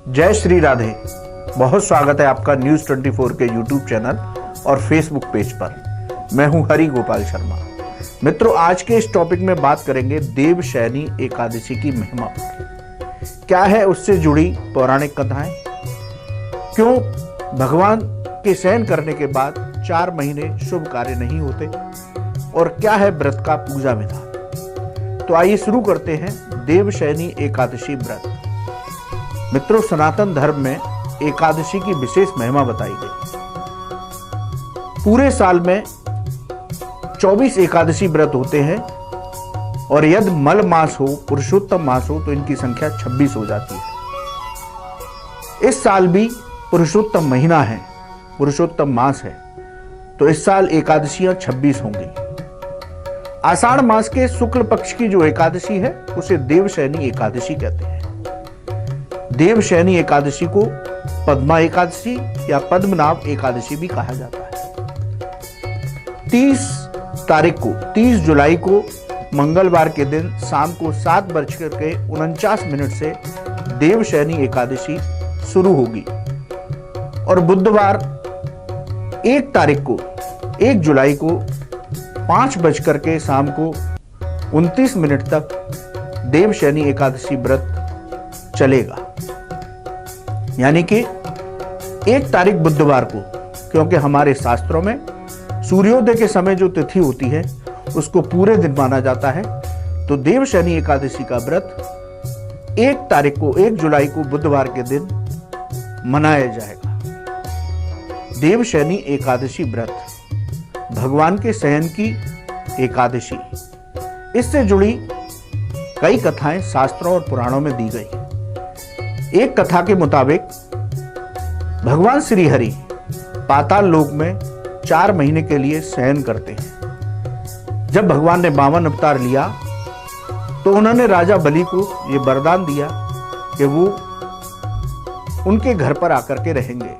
जय श्री राधे। बहुत स्वागत है आपका न्यूज़ 24 के यूट्यूब चैनल और फेसबुक पेज पर। मैं हूं हरि गोपाल शर्मा। मित्रों, आज के इस टॉपिक में बात करेंगे देवशयनी एकादशी की महिमा पर। क्या है उससे जुड़ी पौराणिक कथाएं, क्यों भगवान के शयन करने के बाद 4 महीने शुभ कार्य नहीं होते, और क्या है व्रत का पूजा विधान। तो आइए शुरू करते हैं देवशयनी एकादशी व्रत। मित्रों, सनातन धर्म में एकादशी की विशेष महिमा बताई गई। पूरे साल में 24 एकादशी व्रत होते हैं, और यदि मल मास हो, पुरुषोत्तम मास हो, तो इनकी संख्या 26 हो जाती है। इस साल भी पुरुषोत्तम महीना है, पुरुषोत्तम मास है, तो इस साल एकादशियां 26 होंगी। आषाढ़ मास के शुक्ल पक्ष की जो एकादशी है उसे देवशयनी एकादशी कहते हैं। देवशयनी एकादशी को पद्मा एकादशी या पद्मनाभ एकादशी भी कहा जाता है। 30 जुलाई को मंगलवार के दिन शाम को 7:49 से देवशयनी एकादशी शुरू होगी, और बुधवार 1 जुलाई को 5 शाम को 29 तक देवशयनी एकादशी व्रत चलेगा। यानी कि 1 बुधवार को, क्योंकि हमारे शास्त्रों में सूर्योदय के समय जो तिथि होती है उसको पूरे दिन माना जाता है, तो देवशयनी एकादशी का व्रत 1 जुलाई को बुधवार के दिन मनाया जाएगा। देवशयनी एकादशी व्रत भगवान के शयन की एकादशी, इससे जुड़ी कई कथाएं शास्त्रों और पुराणों में दी गई। एक कथा के मुताबिक भगवान श्री हरि पाताल लोक में 4 महीने के लिए शयन करते हैं। जब भगवान ने 52 अवतार लिया तो उन्होंने राजा बलि को ये वरदान दिया कि वो उनके घर पर आकर के रहेंगे।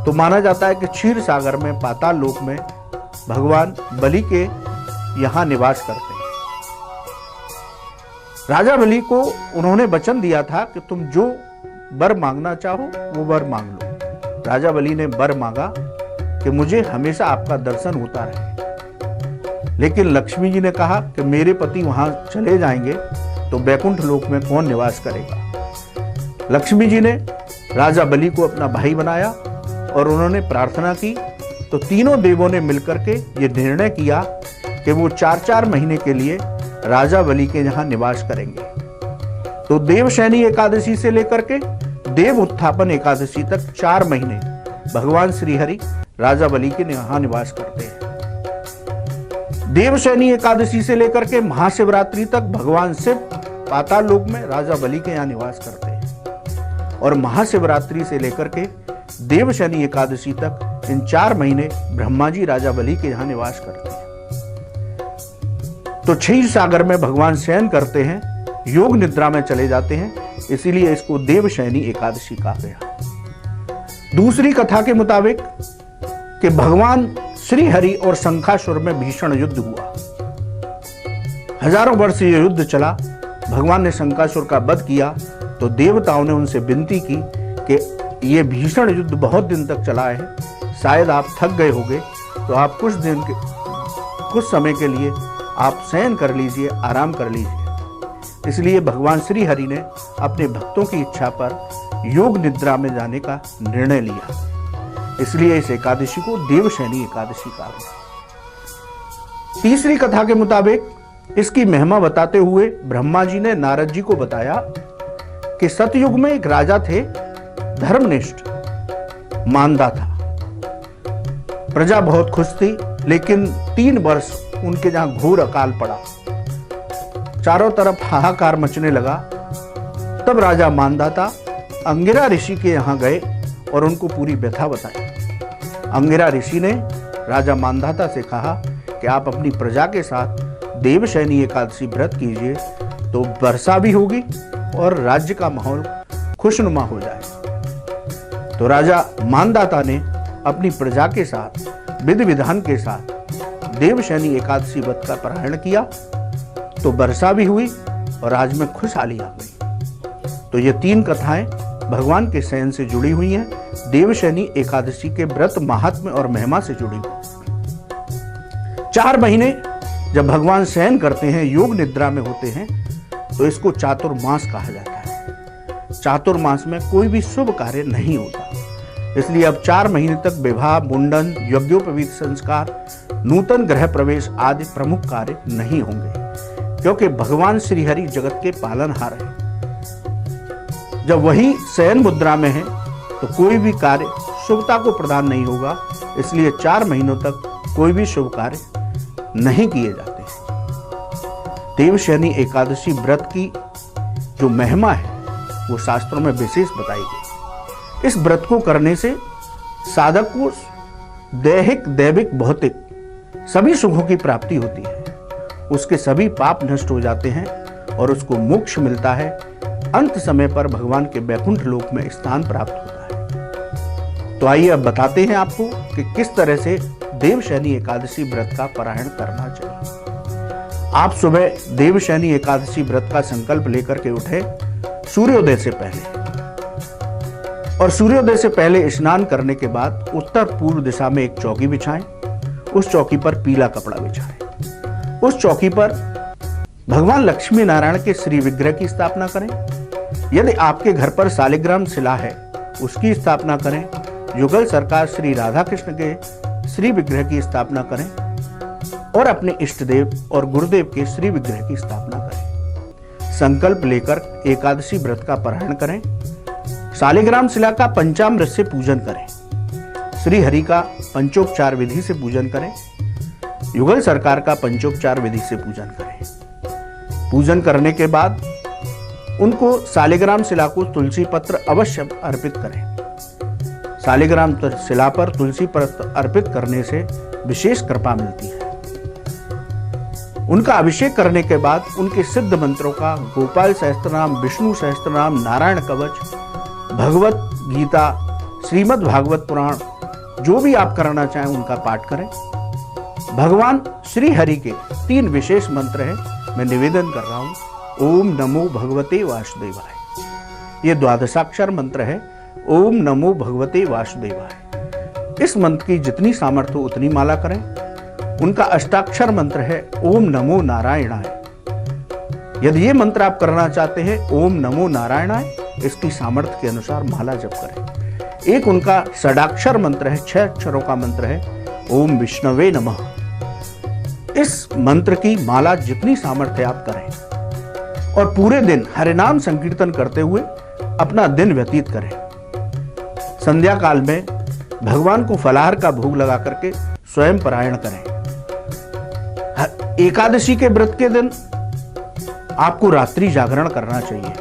तो माना जाता है कि क्षीर सागर में, पाताल लोक में भगवान बलि के यहां निवास करते हैं। राजा बलि को उन्होंने वचन दिया था कि तुम जो वर मांगना चाहो वो वर मांग लो। राजा बलि ने वर मांगा कि मुझे हमेशा आपका दर्शन होता रहे। लेकिन लक्ष्मी जी ने कहा कि मेरे पति वहां चले जाएंगे तो बैकुंठ लोक में कौन निवास करेगा। लक्ष्मी जी ने राजा बलि को अपना भाई बनाया और उन्होंने प्रार्थना की, तो तीनों देवों ने मिलकर के ये निर्णय किया कि वो 4 महीने के लिए राजा बलि के यहां निवास करेंगे। तो देवशयनी एकादशी से लेकर के देव उत्थापन एकादशी तक 4 महीने भगवान श्री हरि राजा बलि के यहां निवास करते हैं। देवशयनी एकादशी से लेकर के महाशिवरात्रि तक भगवान शिव पाताल लोक में राजा बलि के यहां निवास करते हैं, और महाशिवरात्रि से लेकर के देवशयनी एकादशी तक इन 4 महीने ब्रह्मा जी राजा बलि के यहां निवास करते हैं। तो क्षीर सागर में भगवान शयन करते हैं, योग निद्रा में चले जाते हैं, इसीलिए इसको देवशयनी एकादशी कहा गया। दूसरी कथा के मुताबिक कि भगवान श्री हरि और शंखासुर में भीषण युद्ध हुआ। हजारों वर्ष ये युद्ध चला। भगवान ने शंखासुर का वध किया तो देवताओं ने उनसे विनती की कि ये भीषण युद्ध बहुत दिन तक चला है, शायद आप थक गए होंगे, तो आप कुछ समय के लिए आप शयन कर लीजिए, आराम कर लीजिए। इसलिए भगवान श्री हरि ने अपने भक्तों की इच्छा पर योग निद्रा में जाने का निर्णय लिया, इसलिए इस एकादशी को देवशयनी एकादशी कहा गया। तीसरी कथा के मुताबिक इसकी महिमा बताते हुए ब्रह्मा जी ने नारद जी को बताया कि सतयुग में एक राजा थे, धर्मनिष्ठ, मानदाता। प्रजा बहुत खुश थी, लेकिन 3 वर्ष उनके जहां घोर अकाल पड़ा, चारों तरफ हाहाकार मचने लगा। तब राजा मानदाता अंगिरा ऋषि के यहां गए और उनको पूरी व्यथा बताई। अंगिरा ऋषि ने राजा मानदाता से कहा कि आप अपनी प्रजा के साथ देवशयनी एकादशी व्रत कीजिए, तो वर्षा भी होगी और राज्य का माहौल खुशनुमा हो जाए। तो राजा मानदाता ने अपनी प्रजा के साथ विधि विधान के साथ देवशयनी एकादशी व्रत का पारायण किया, तो वर्षा भी हुई और राज्य में खुशहाली आ गई। तो ये 3 कथाएं भगवान के शयन से जुड़ी हुई हैं। देवशयनी एकादशी के व्रत महात्म्य और महिमा से जुड़ी हुई। 4 महीने जब भगवान शयन करते हैं, योग निद्रा में होते हैं, तो इसको चातुर्मास कहा जाता है। चातुर्मास में कोई भी शुभ कार्य नहीं होता, इसलिए अब 4 महीने तक विवाह, मुंडन, यज्ञोपवीत संस्कार, नूतन गृह प्रवेश आदि प्रमुख कार्य नहीं होंगे, क्योंकि भगवान श्री हरि जगत के पालनहार हैं। जब वही शयन मुद्रा में है तो कोई भी कार्य शुभता को प्रदान नहीं होगा, इसलिए 4 महीनों तक कोई भी शुभ कार्य नहीं किए जाते हैं। देवशयनी एकादशी व्रत की जो महिमा है वो शास्त्रों में विशेष बताई गई। इस व्रत को करने से साधक को दैहिक, दैविक, भौतिक सभी सुखों की प्राप्ति होती है। उसके सभी पाप नष्ट हो जाते हैं और उसको मोक्ष मिलता है। अंत समय पर भगवान के वैकुंठ लोक में स्थान प्राप्त होता है। तो आइए अब बताते हैं आपको कि किस तरह से देवशयनी एकादशी व्रत का पारायण करना चाहिए। आप सुबह देवशयनी एकादशी व्रत का संकल्प लेकर के उठे सूर्योदय से पहले, और सूर्योदय से पहले स्नान करने के बाद उत्तर पूर्व दिशा में एक चौकी बिछाएं। उस चौकी पर पीला कपड़ा बिछाएं। उस चौकी पर भगवान लक्ष्मी नारायण के श्री विग्रह की स्थापना करें। यदि आपके घर पर शालिग्राम शिला है, उसकी स्थापना करें। युगल सरकार श्री राधा कृष्ण के श्री विग्रह की स्थापना करें और अपने इष्ट देव और गुरुदेव के श्री विग्रह की स्थापना करें। संकल्प लेकर एकादशी व्रत का पारायण करें। शालिग्राम शिला का पंचामृत से पूजन करें। श्री हरि का पंचोपचार विधि से पूजन करें। युगल सरकार का पंचोपचार विधि से पूजन करें। पूजन करने के बाद उनको शालिग्राम शिला को तुलसी पत्र अवश्य अर्पित करें। शालिग्राम शिला पर तुलसी पत्र अर्पित करने से विशेष कृपा मिलती है। उनका अभिषेक करने के बाद उनके सिद्ध मंत्रों का गोपाल सहस्त्रनाम, विष्णु सहस्त्रनाम, नारायण कवच, भगवत गीता, श्रीमद् भागवत पुराण, जो भी आप करना चाहें उनका पाठ करें। भगवान श्री हरि के 3 विशेष मंत्र हैं, मैं निवेदन कर रहा हूं। ओम नमो भगवते वासुदेवाय, ये 12 मंत्र है। ओम नमो भगवते वासुदेवाय। इस मंत्र की जितनी सामर्थ्य हो उतनी माला करें। उनका अष्टाक्षर मंत्र है ओम नमो नारायणाय। यदि ये मंत्र आप करना चाहते हैं, ओम नमो नारायणाय, इसकी सामर्थ्य के अनुसार माला जप करें। एक उनका षडाक्षर मंत्र है, 6 अक्षरों का मंत्र है, ओम विष्णवे नमः। इस मंत्र की माला जितनी सामर्थ्य आप करें और पूरे दिन हरिनाम संकीर्तन करते हुए अपना दिन व्यतीत करें। संध्या काल में भगवान को फलाहार का भोग लगा करके स्वयं पारायण करें। एकादशी के व्रत के दिन आपको रात्रि जागरण करना चाहिए,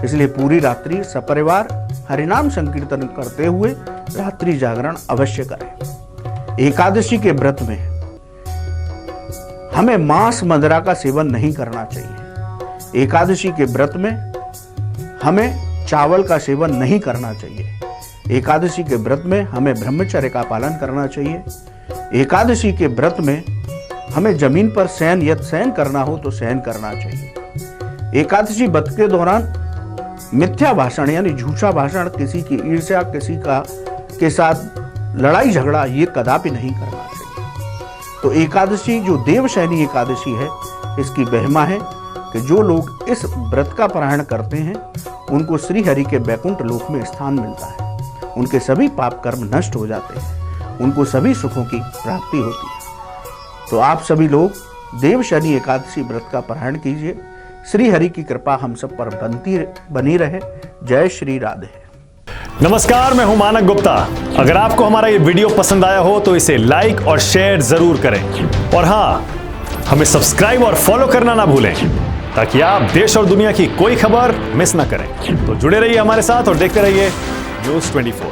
इसलिए पूरी रात्रि सपरिवार हरिनाम संकीर्तन करते हुए रात्रि जागरण अवश्य करें। एकादशी के व्रत में हमें मांस मदिरा का सेवन नहीं करना चाहिए। एकादशी के व्रत में हमें चावल का सेवन नहीं करना चाहिए। एकादशी के व्रत में हमें ब्रह्मचर्य का पालन करना चाहिए। एकादशी के व्रत में हमें जमीन पर शयन, यदि शयन करना हो तो शयन करना चाहिए। एकादशी व्रत के दौरान मिथ्या भाषण यानी झूठा भाषण, किसी की ईर्ष्या, किसी के साथ लड़ाई झगड़ा, ये कदापि नहीं करना चाहिए। तो एकादशी जो देवशयनी एकादशी है, इसकी महिमा है कि जो लोग इस व्रत का पारायण करते हैं उनको श्री हरि के वैकुंठ लोक में स्थान मिलता है। उनके सभी पाप कर्म नष्ट हो जाते हैं, उनको सभी सुखों की प्राप्ति होती है। तो आप सभी लोग देवशयनी एकादशी व्रत का पारायण कीजिए। श्री हरि की कृपा हम सब पर बनी रहे। जय श्री राधे। नमस्कार, मैं हूं मानक गुप्ता। अगर आपको हमारा ये वीडियो पसंद आया हो तो इसे लाइक और शेयर जरूर करें, और हाँ, हमें सब्सक्राइब और फॉलो करना ना भूलें ताकि आप देश और दुनिया की कोई खबर मिस ना करें। तो जुड़े रहिए हमारे साथ और देखते रहिए न्यूज़ 24।